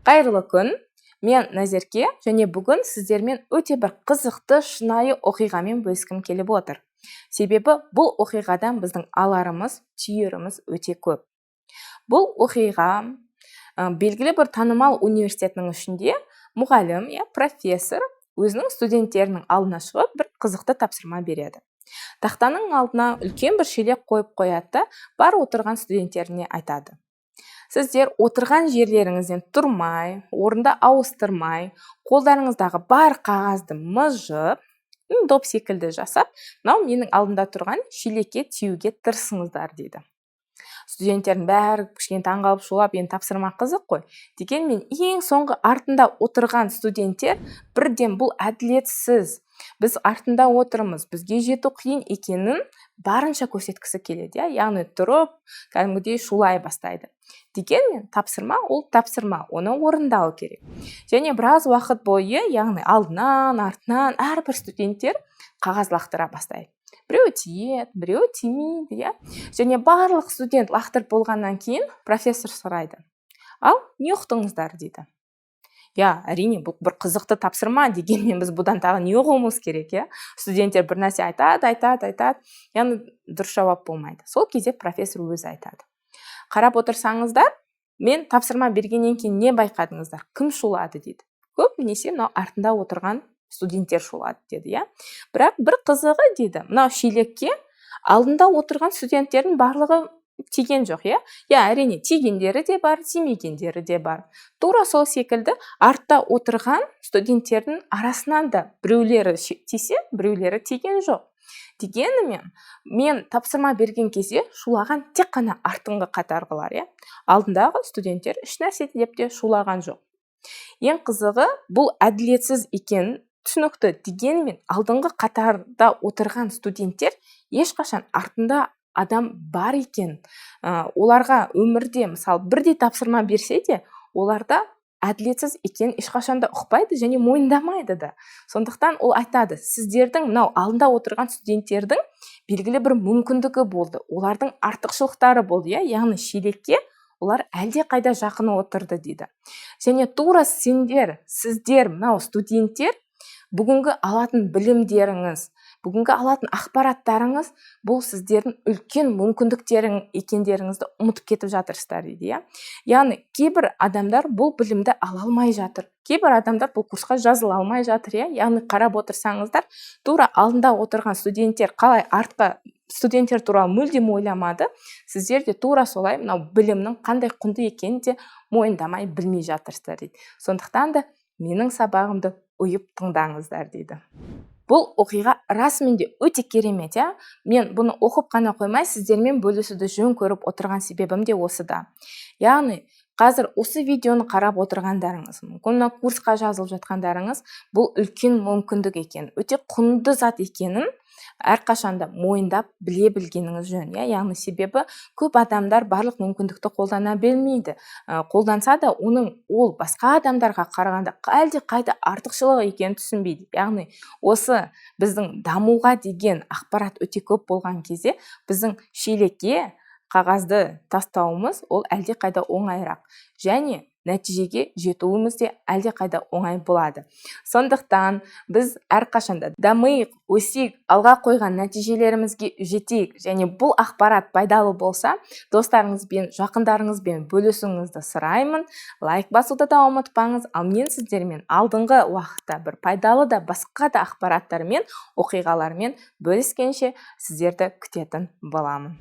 Қайырлы күн, мен Назерке, және бүгін сіздермен өте бір қызықты шынайы оқиғамен бөліскім келіп отыр. Себебі бұл оқиғадан біздің аларымыз, түйеріміз өте көп. Бұл оқиға белгілі бір танымал университетінің ішінде мұғалім, профессор өзінің студенттерінің алдына шығып бір қызықты тапсырма береді. Тақтаның алдына үлкен бір шелек қойып қояды, бар отырған студенттеріне айтады: сіздер отырған жерлеріңізден тұрмай, орында ауыстырмай, қолдарыңыздағы бар қағазды мыжып, доп секілді жасап, мынау менің алдымда тұрған шелекке тиюге тырысыңыздар дейді. Студенттердің бәрі кішкене таңғалып шулап, енді тапсырма қызық қой. Дегенмен ең соңғы артында отырған студенттер бірден бұл әділетсіз, біз артында отырмыз, бізге жету қиын екенін барынша көрсеткісі келеді, яғни тұрып, кәдімгідей шулай бастайды. Дегенмен тапсырма ол тапсырма, оны орындау керек. Және біраз уақыт бойы, яғни алдынан, артынан әрбір студенттер қағаз лақтыра бастайды. Біреу тиеді, біреу тимейді, Және барлық студент лақтырып болғаннан кейін профессор сұрайды: ал не ұқтыңыздар дейді. Әрине, бұл бір қызықты тапсырма, дегенмен біз бұдан тағы не ұғуымыз керек, Студенттер бір нәрсе айтады, яғни дұрыс жауап болмайды. Сол кезде профессор өзі айтады: қарап отырсаңыздар, мен тапсырма бергеннен кейін не байқадыңыздар? Кім шулады дейді. Көбінесе мынау артында отырған студенттер шулады деді, Бірақ бір қызығы дейді, мынау шелекке алдында отырған студенттердің барлығы тиген жоқ, әрине, тигендері де бар, тимегендері де бар. Тура сол секілді артта отырған студенттердің арасынан да біреулері тисе, біреулері тиген жоқ. Дегенмен, мен тапсырма берген кезде шулаған тек қана артыңғы қатарғылар, алдындағы студенттер еш нәрсе деп те шулаған жоқ. Ең қызығы, бұл әділетсіз екен түсінікті, дегенмен алдыңғы қатарда отырған студенттер ешқашан артында адам бар екен. Оларға өмірде, мысалы, бірдей тапсырма берсе де, оларда әділетсіз екен ешқашанда ұқпайды және мойындамайды да. Сондықтан ол айтады: сіздердің мынау алдында отырған студенттердің белгілі бір мүмкіндігі болды, олардың артықшылықтары болды, яғни шелекке олар әлде қайда жақын отырды дейді. Және тура сіздер мынау студенттер бүгінгі алатын білімдеріңіз, бүгінгі алатын ақпараттарыңыз, бұл сіздердің үлкен мүмкіндіктерің екендеріңізді ұмытып кетіп жатырсыздар дейді, Яғни кейбір адамдар бұл білімді ала алмай жатыр, кейбір адамдар бұл курсқа жазыла алмай жатыр, Яғни қарап отырсаңыздар, тура алдында отырған студенттер қалай артқа студенттер туралы мүлдем ойламады, сіздер де тура солай мынау білімнің қандай құнды екенін де мойындамай білмей жатырсыздар дейді. Сондықтан да менің сабағымды ұйып тыңдаңыздар дейді. Бұл оқиға расымен де өте керемет, Мен бұны оқып қана қоймай, сіздермен бөлісуді жөн көріп отырған себебім де осыда. Яғни, қазір осы видеоны қарап отырғандарыңыз, мүмкін курсқа жазылып жатқандарыңыз, бұл үлкен мүмкіндік екен, өте құнды зат екенін әрқашанда мойындап біле білгеніңіз жөн, Яғни себебі көп адамдар барлық мүмкіндікті қолдана білмейді. Қолданса да ол басқа адамдарға қарағанда әлде қайда артықшылық екенін түсінбейді. Яғни осы біздің дамуға деген ақпарат өте көп болған кезде біздің шелекке қағазды тастауымыз ол әлде қайда оңайырақ, және нәтижеге жетуіміз де әлде қайда оңай болады. Сондықтан біз әрқашанда дамиық, өсейік, алға қойған нәтижелерімізге жетейік, және бұл ақпарат пайдалы болса, достарыңызбен, жақындарыңызбен бөлісуіңізді сұраймын. Лайк басуды да ұмытпаңыз. Ал мен сіздермен алдыңғы уақытта бір пайдалы да басқа да ақпараттармен, оқиғалармен бөліскенше сіздерді күтетін боламын.